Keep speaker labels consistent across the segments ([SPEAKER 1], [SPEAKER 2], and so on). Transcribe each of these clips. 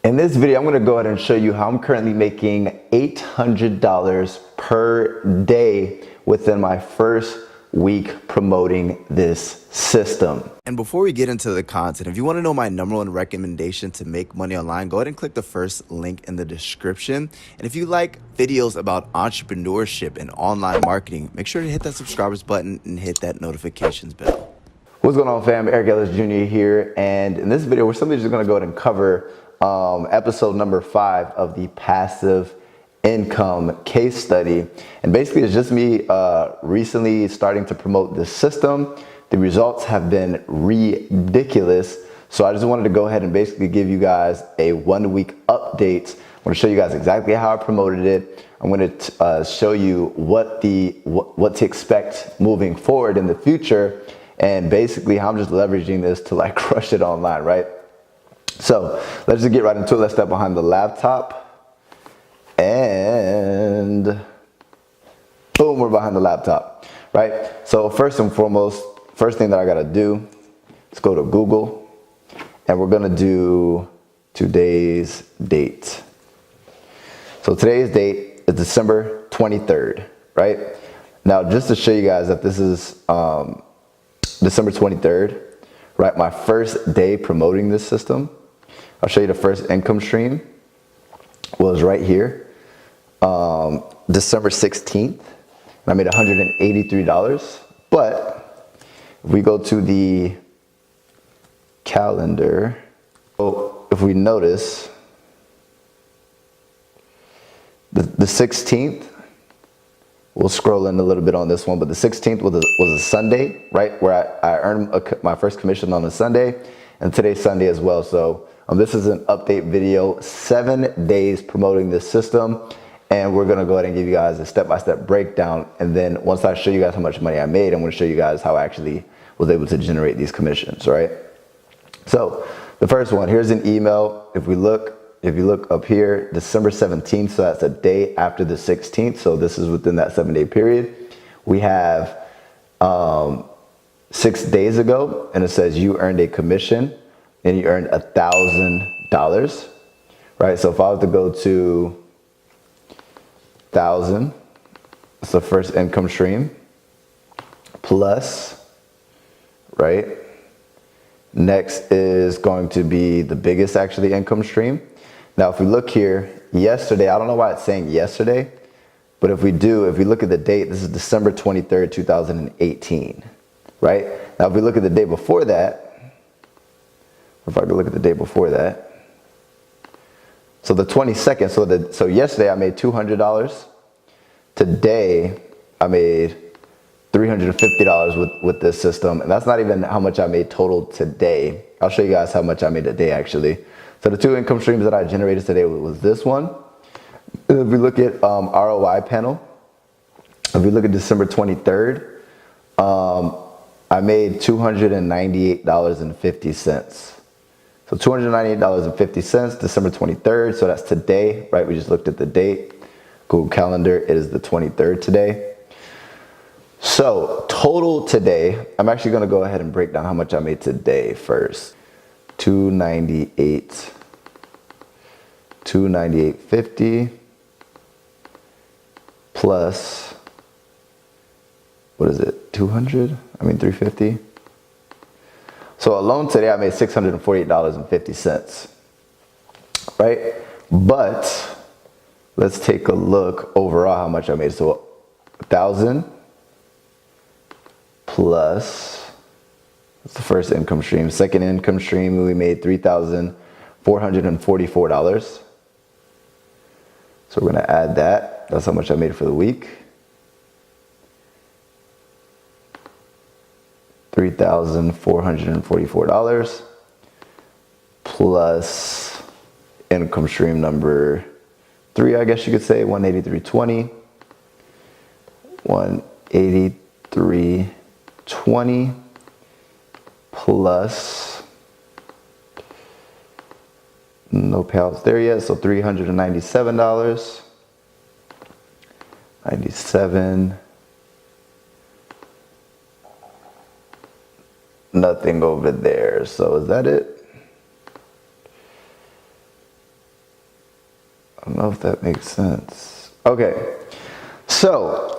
[SPEAKER 1] In this video, I'm going to go ahead and show you how I'm currently making $800 per day within my first week promoting this system. And before we get into the content, if you want to know my number one recommendation to make money online, go ahead and click the first link in the description. And if you like videos about entrepreneurship and online marketing, make sure to hit that subscribers button and hit that notifications bell. What's going on, fam? Eric Ellis Jr. here, and in this video, we're simply just going to go ahead and cover episode number 5 of the passive income case study. And basically, it's just me recently starting to promote this system. The results have been ridiculous, so I just wanted to go ahead and basically give you guys a 1-week update. I'm going to show you guys exactly how I promoted it. I'm going to show you what to expect moving forward in the future, and basically how I'm just leveraging this to like crush it online, right? So let's just get right into it. Let's step behind the laptop, and boom, we're behind the laptop, right? So first and foremost, first thing that I gotta do is go to Google, and we're gonna do today's date. So today's date is December 23rd, right? Now, just to show you guys that this is December 23rd, right? My first day promoting this system. I'll show you the first income stream was right here, December 16th, and I made $183. But if we go to the calendar, so if we notice, the 16th, we'll scroll in a little bit on this one, but the 16th was a Sunday, right? Where I earned my first commission on a Sunday, and today's Sunday as well. So this is an update video, 7 days promoting this system, and we're gonna go ahead and give you guys a step-by-step breakdown. And then once I show you guys how much money I made, I'm gonna show you guys how I actually was able to generate these commissions, right? So the first one, here's an email. If you look up here, December 17th, so that's a day after the 16th. So this is within that 7-day period. We have 6 days ago, and it says you earned a commission and you earned $1,000, right? So if I was to go to 1,000, it's the first income stream, plus, right? Next is going to be the biggest actually income stream. Now, if we look here, yesterday, I don't know why it's saying yesterday, but if we look at the date, this is December 23rd, 2018, right? Now, if we look at the day before that, if I could look at the day before that, so the 22nd, so yesterday I made $200. Today, I made $350 with this system, and that's not even how much I made total today. I'll show you guys how much I made today, actually. So the 2 income streams that I generated today was this one. If we look at ROI panel, if we look at December 23rd, I made $298.50. So $298.50, December 23rd, so that's today, right? We just looked at the date. Google Calendar, it is the 23rd today. So total today, I'm actually gonna go ahead and break down how much I made today first. $298.50 plus, what is it, 200? I mean 350. So alone today I made $648.50, right? But let's take a look overall how much I made. So 1,000 plus, that's the first income stream. Second income stream, we made $3,444. So we're gonna add that. That's how much I made for the week. $3,444 plus income stream number 3, I guess you could say, $183.20. $183.20 plus, no payouts there yet, so $397. 97. Nothing over there. So is that it? I don't know if that makes sense. Okay, so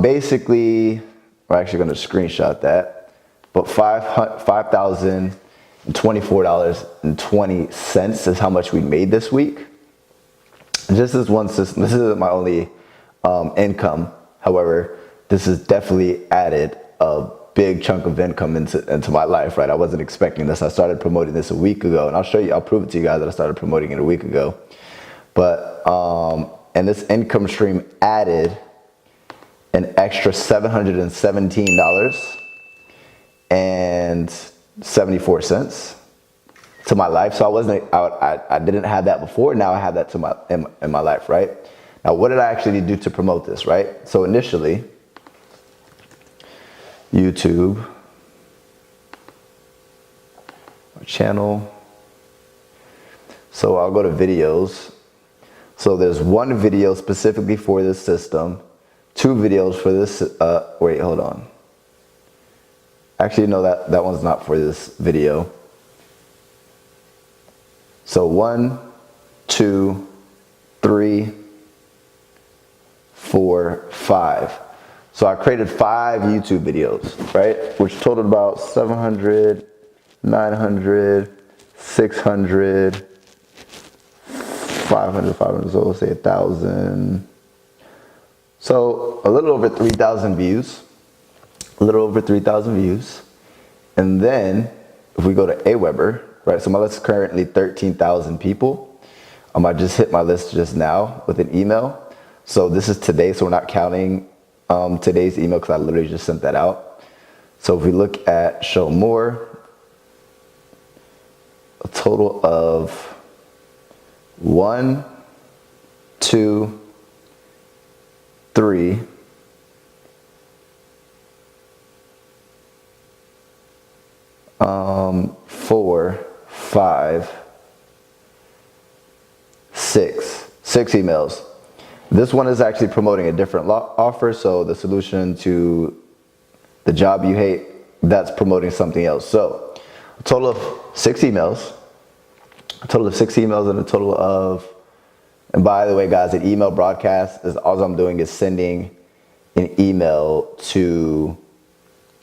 [SPEAKER 1] basically, we're actually going to screenshot that, but $5,024.20 is how much we made this week. Just this one system. This isn't my only income. However, this has definitely added a big chunk of income into my life, right? I wasn't expecting this. I started promoting this a week ago, and I'll prove it to you guys that I started promoting it a week ago. But, and this income stream added an extra $717.74 to my life. So I didn't have that before. Now I have that in my life, right? Now, what did I actually do to promote this, right? So initially, YouTube, channel. So I'll go to videos. So there's one video specifically for this system, 2 videos for this, wait, hold on. Actually, no, that one's not for this video. So 1, 2, 3, 4, 5. So I created 5 YouTube videos, right? Which totaled about 700, 900, 600, 500, so we'll say 1,000. So a little over 3,000 views, And then if we go to Aweber, right? So my list is currently 13,000 people. I just hit my list just now with an email. So this is today, so we're not counting today's email because I literally just sent that out. So if we look at show more, a total of 1, 2, 3, 4, 5, 6 emails. This one is actually promoting a different offer. So the solution to the job you hate, that's promoting something else. So a total of 6 emails, and a total of, and by the way, guys, an email broadcast is all I'm doing is sending an email to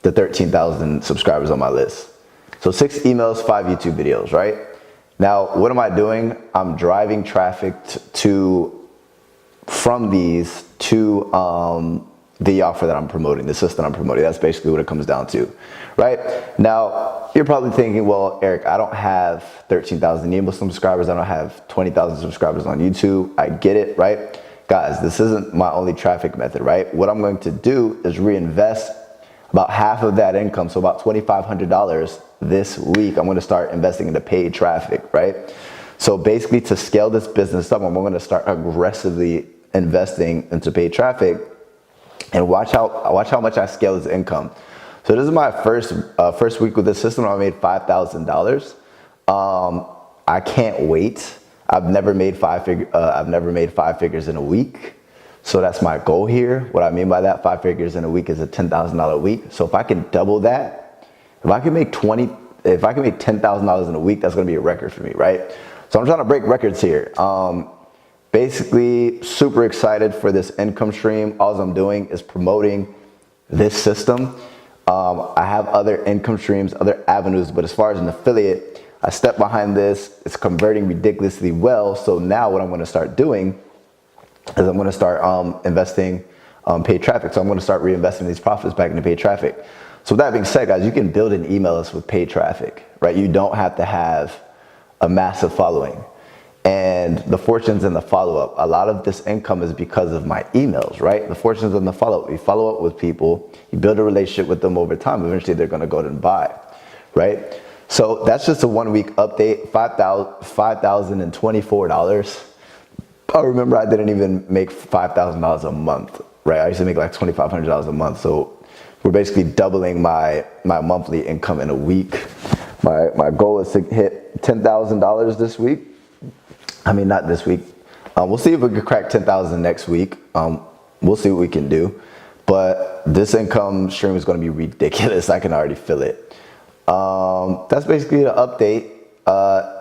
[SPEAKER 1] the 13,000 subscribers on my list. So 6 emails, 5 YouTube videos, right? Now, what am I doing? I'm driving traffic from these to the offer that I'm promoting, the system I'm promoting. That's basically what it comes down to, right? Now, you're probably thinking, well, Eric, I don't have 13,000 email subscribers. I don't have 20,000 subscribers on YouTube. I get it, right? Guys, this isn't my only traffic method, right? What I'm going to do is reinvest about half of that income, so about $2,500 this week. I'm going to start investing into paid traffic, right? So basically, to scale this business up, I'm going to start aggressively investing into paid traffic, and watch how much I scale this income. So this is my first week with this system. I made $5,000. I can't wait. I've never made 5 figures in a week. So that's my goal here. What I mean by that, 5 figures in a week is a $10,000 a week. So if I can double that, if I can make $10,000 in a week, that's going to be a record for me, right? So I'm trying to break records here. Basically, super excited for this income stream. All I'm doing is promoting this system. I have other income streams, other avenues, but as far as an affiliate, I step behind this. It's converting ridiculously well. So now what I'm going to start doing is I'm going to start investing paid traffic. So I'm going to start reinvesting these profits back into paid traffic. So with that being said, guys, you can build an email list with paid traffic, right? You don't have to have a massive following. And the fortunes in the follow-up. A lot of this income is because of my emails, right? The fortunes in the follow-up. You follow up with people, you build a relationship with them over time. Eventually, they're going to go and buy, right? So that's just a 1 week update. $5,024. I remember I didn't even make $5,000 a month, right? I used to make like $2,500 a month. So we're basically doubling my monthly income in a week. My goal is to hit $10,000 this week. I mean, not this week. We'll see if we can crack 10,000 next week. We'll see what we can do. But this income stream is going to be ridiculous. I can already feel it. That's basically the update.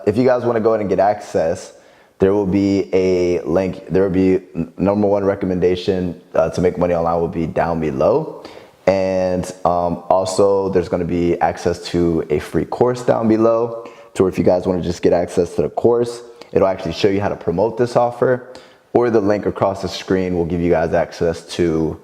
[SPEAKER 1] If you guys want to go ahead and get access, there will be a link. There will be number one recommendation to make money online will be down below. And also there's going to be access to a free course down below, to where if you guys want to just get access to the course, it'll actually show you how to promote this offer, or the link across the screen will give you guys access to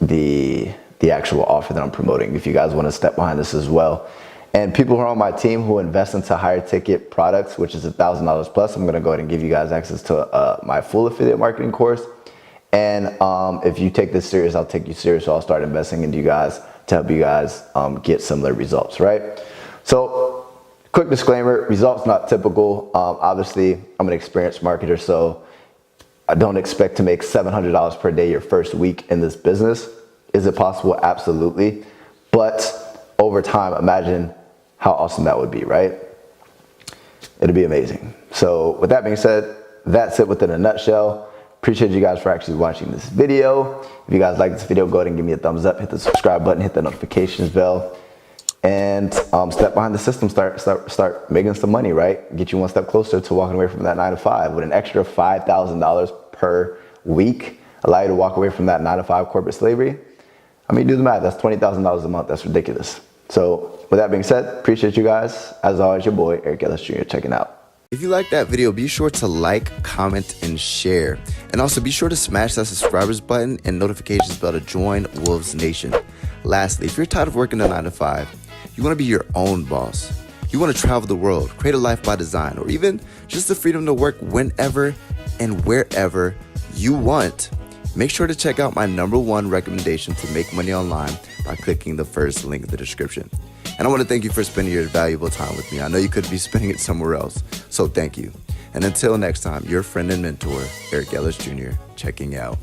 [SPEAKER 1] the actual offer that I'm promoting, if you guys want to step behind this as well. And people who are on my team who invest into higher ticket products, which is $1,000 plus, I'm going to go ahead and give you guys access to my full affiliate marketing course. And if you take this serious, I'll take you serious. So I'll start investing into you guys to help you guys get similar results, right? So quick disclaimer, results not typical. Obviously, I'm an experienced marketer, so I don't expect to make $700 per day your first week in this business. Is it possible? Absolutely. But over time, imagine how awesome that would be, right? It'd be amazing. So with that being said, that's it within a nutshell. Appreciate you guys for actually watching this video. If you guys like this video, go ahead and give me a thumbs up, hit the subscribe button, hit the notifications bell, and step behind the system, start making some money, right? Get you one step closer to walking away from that 9 to 5 with an extra $5,000 per week. Allow you to walk away from that 9 to 5 corporate slavery. I mean, do the math. That's $20,000 a month. That's ridiculous. So with that being said, appreciate you guys. As always, your boy, Eric Ellis Jr. checking out.
[SPEAKER 2] If you like that video, be sure to like, comment, and share. And also be sure to smash that subscribers button and notifications bell to join Wolves Nation. Lastly, if you're tired of working a 9 to 5, you want to be your own boss, you want to travel the world, create a life by design, or even just the freedom to work whenever and wherever you want, make sure to check out my #1 recommendation to make money online by clicking the first link in the description. And I want to thank you for spending your valuable time with me. I know you could be spending it somewhere else, so thank you. And until next time, your friend and mentor, Eric Ellis Jr., checking out.